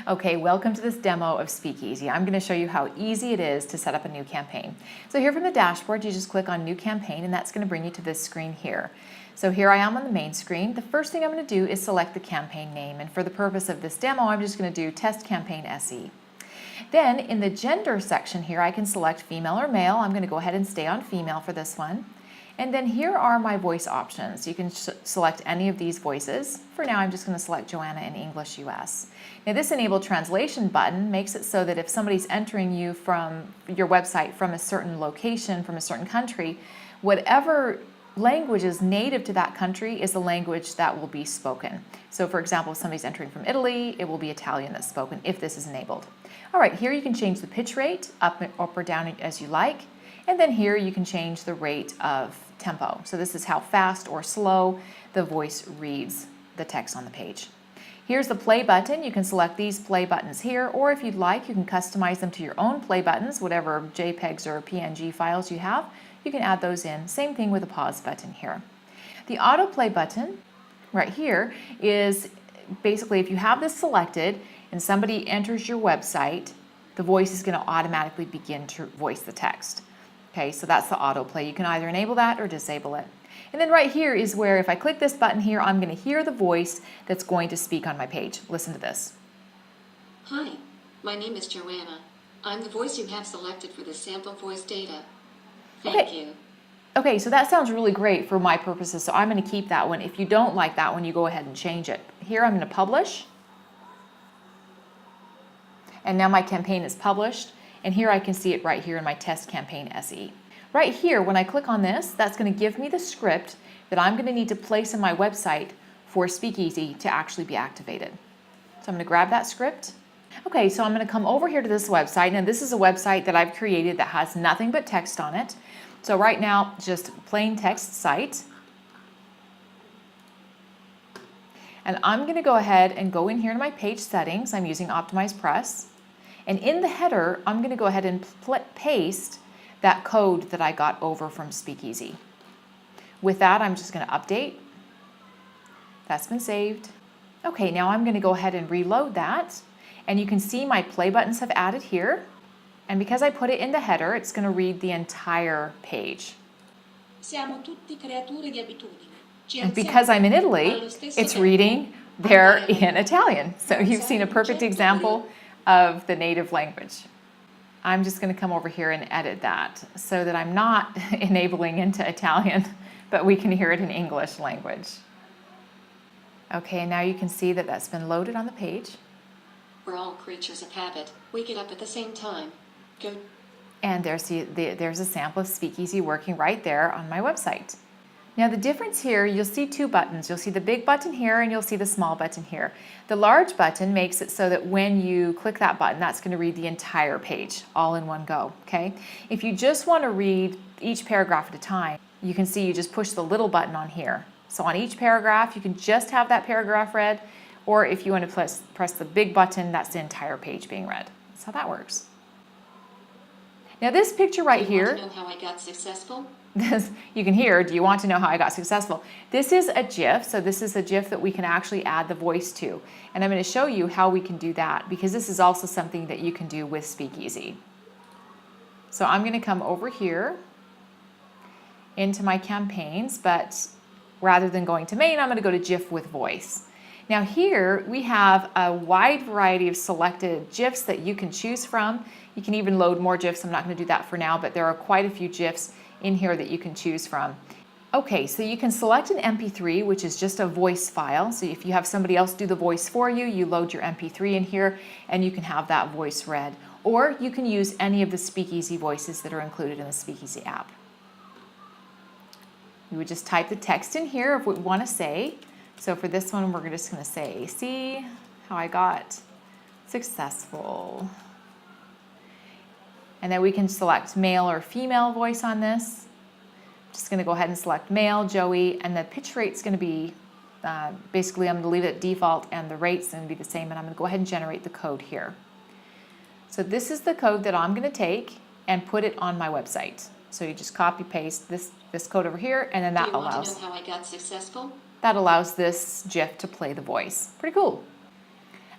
Okay, welcome to this demo of SpeakEz. I'm going to show you how easy it is to set up a new campaign. So here from the dashboard, you just click on New Campaign, and that's going to bring you to this screen here. So here I am on the main screen. The first thing I'm going to do is select the campaign name, and for the purpose of this demo, I'm just going to do Test Campaign SE. Then in the gender section here, I can select female or male. I'm going to go ahead and stay on female for this one. And then here are my voice options. You can select any of these voices. For now, I'm just going to select Joanna in English US. Now this Enable Translation button makes it so that if somebody's entering you from your website from a certain location, from a certain country, whatever language is native to that country is the language that will be spoken. So for example, if somebody's entering from Italy, it will be Italian that's spoken if this is enabled. All right, here you can change the pitch rate up or down as you like. And then here you can change the rate of tempo. So this is how fast or slow the voice reads the text on the page. Here's the play button. You can select these play buttons here, or if you'd like, you can customize them to your own play buttons, whatever JPEGs or PNG files you have. You can add those in. Same thing with the pause button here. The autoplay button right here is basically if you have this selected and somebody enters your website, the voice is going to automatically begin to voice the text. Okay, so that's the autoplay. You can either enable that or disable it. And then right here is where if I click this button here, I'm going to hear the voice that's going to speak on my page. Listen to this. Hi, my name is Joanna. I'm the voice you have selected for the sample voice data. Thank you. Okay, so that sounds really great for my purposes, so I'm going to keep that one. If you don't like that one, you go ahead and change it. Here I'm going to publish. And now my campaign is published. And here I can see it right here in my Test Campaign SE. Right here, when I click on this, that's going to give me the script that I'm going to need to place in my website for SpeakEz to actually be activated. So I'm going to grab that script. Okay, so I'm going to come over here to this website, and this is a website that I've created that has nothing but text on it. So right now, just plain text site. And I'm going to go ahead and go in here to my page settings. I'm using Optimize Press. And in the header, I'm going to go ahead and paste that code that I got over from SpeakEz. With that, I'm just going to update. That's been saved. Okay, now I'm going to go ahead and reload that. And you can see my play buttons have added here. And because I put it in the header, it's going to read the entire page. Siamo tutti creature di abitudini. And because I'm in Italy, it's reading there in Italian. So you've seen a perfect example of the native language. I'm just going to come over here and edit that so that I'm not enabling into Italian, but we can hear it in English language. Okay, now you can see that that's been loaded on the page. We're all creatures of habit. We get up at the same time. Go. And there's a sample of SpeakEz working right there on my website. Now the difference here, you'll see two buttons. You'll see the big button here and you'll see the small button here. The large button makes it so that when you click that button, that's going to read the entire page all in one go, okay? If you just want to read each paragraph at a time, you can see you just push the little button on here. So on each paragraph, you can just have that paragraph read, or if you want to press the big button, that's the entire page being read. That's how that works. Now this picture right here, Want to know how I got successful? You can hear, do you want to know how I got successful? This is a GIF, so this is a GIF that we can actually add the voice to. And I'm going to show you how we can do that because this is also something that you can do with SpeakEz. So I'm going to come over here into my campaigns, but rather than going to main, I'm going to go to GIF with voice. Now here we have a wide variety of selected GIFs that you can choose from. You can even load more GIFs. I'm not going to do that for now, but there are quite a few GIFs in here that you can choose from. Okay, so you can select an MP3, which is just a voice file. So if you have somebody else do the voice for you, you load your MP3 in here and you can have that voice read. Or you can use any of the SpeakEz voices that are included in the SpeakEz app. We would just type the text in here of what we want to say. So for this one, we're just going to say, see how I got successful. And then we can select male or female voice on this. I'm just going to go ahead and select male, Joey, and the pitch rate's going to be, basically I'm going to leave it at default and the rate's going to be the same, and I'm going to go ahead and generate the code here. So this is the code that I'm going to take and put it on my website. So you just copy paste this code over here, and then that allows. Do you want to know how I got successful? That allows this GIF to play the voice. Pretty cool.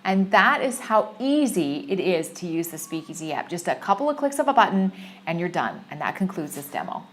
And that is how easy it is to use the SpeakEz app. Just a couple of clicks of a button and you're done. And that concludes this demo.